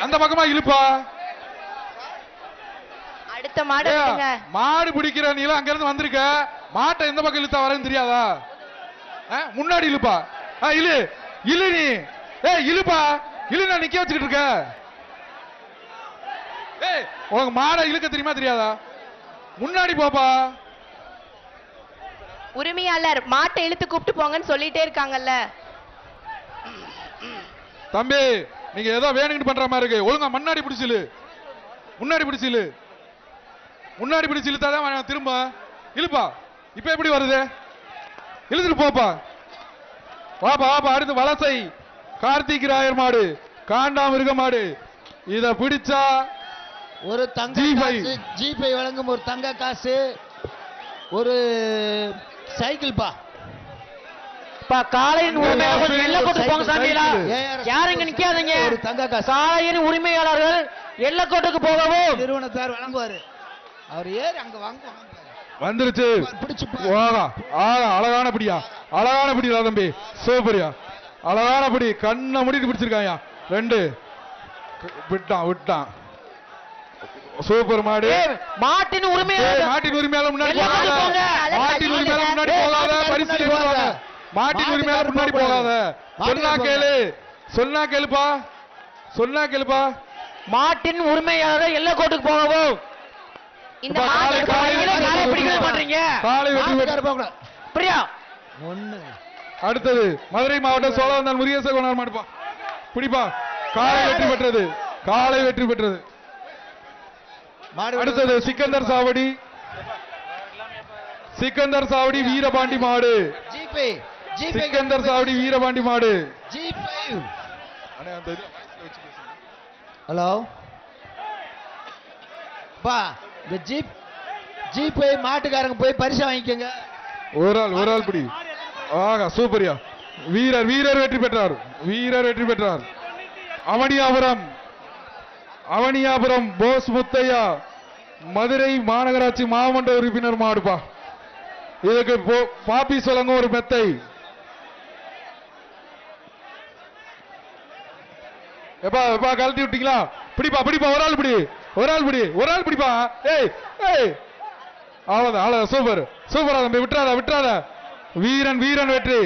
அந்த பக்கமா இழுப்பா. அடுத்த மாடு மாடு பிடிக்கிற நீல அங்க இருந்து வந்திருக்க, மாட்டை எந்த பக்கம் இழுத்தா வரேன்னு தெரியாதா? முன்னாடி இழுப்பா. இழு இழு நீ. இழுப்பா இழு. நான் நிக்க வச்சுக்கிட்டு இருக்க. உனக்கு மாடை இழுக்க தெரியுமா தெரியாதா? முன்னாடி போப்பா. உரிமையாளர் மாட்டை இழுத்து கூப்பிட்டு போங்கன்னு சொல்லிட்டே இருக்காங்கல்ல. தம்பி நீங்க ஏதோ வேணும்னு பண்ற மாதிரி இருக்கு. ஒழுங்கா முன்னாடி பிடிச்சிலு. முன்னாடி பிடிச்சிலு. முன்னாடி பிடிச்சு இழுத்தாதான் திரும்ப இழுப்பா. இப்ப எப்படி வருது? இழுத்துட்டு போப்பா. வாப்பா வாப்பா. அடுத்து வலசை கார்த்திக் ராயர் மாடு, காண்டாமிருக மாடு. இத பிடிச்சா ஒரு தங்க ஜிபை வழங்கும் ஒரு தங்க காசு, ஒரு சைக்கிள் பா. காலையின் உரிமையாளர்கள் எல்லை கோட்டுக்கு போங்க சாமியா. யாருங்க நிக்காதீங்க. காலையின் உரிமையாளர்கள் எல்லை கோட்டுக்கு போகவும் நிறுவனத்தார் வழங்குவாரு. அவர் ஏறி அங்க வாங்குவாங்க. வந்துருச்சு. அழகான பிடியா, அழகான பிடியா தம்பி. சூப்பரியா, அழகான பிடி. கண்ணை முடிட்டு பிடிச்சிருக்காயா. 2 விட்டான் விட்டான். சூப்பர் மாடு. மாட்டின் உரிமையாளர், மாட்டின் உரிமையாளர் முன்னாடி போகாத. மாட்டின் உரிமையாளர் முன்னாடி போகாத. பரிசு போகாத. மாட்டின் உரிமையாளர் முன்னாடி போகாத. சொன்னா கேளு, சொன்னா கேளுப்பா, சொன்னா கேளுப்பா. மாட்டின் உரிமையாளர் எல்லை கோட்டுக்கு போகவும். இந்த அடுத்தது மதுரை மாவட்டம் சோழவந்தான் முருகேசன் மாடுப்பா. பிடிப்பா. காலை வெற்றி பெற்றது, காலை வெற்றி பெற்றது. அடுத்தது சிக்கந்தர் சாவடி, சிக்கந்தர் சாவடி வீரபாண்டி மாடு. சிக்கந்தர் சாவடி வீரபாண்டி மாடு. ஹலோ பா, இந்த ஜீப் மாட்டுக்காரங்க போய் பரிசு வாங்கிக்கோங்க. ஒரு ஆள் பிடி. ஆகா சூப்பரியா. வீரர் வீரர் வெற்றி பெற்றார், வீரர் வெற்றி பெற்றார். அவனியாபுரம், அவனியாபுரம் போஸ் முத்தையா மதுரை மாநகராட்சி மாவட்ட உறுப்பினர் மாடுப்பா. இதுக்கு பாப்பி சொல்லுங்க ஒரு மெத்தை. எப்பா எப்பா கழட்டி விட்டீங்களா? பிடிப்பா பிடிப்பா. ஒரு ஆள் பிடி, ஒரு ஆள் பிடி, ஒரு ஆள் பிடிப்பா. ஏய் ஏய், அவ்வளவுதான் அவ்வளவுதான். சூப்பர் சூப்பரா தம்பி. விட்டுறாத விட்டுறாத. வீரன் வீரன் வெற்றி.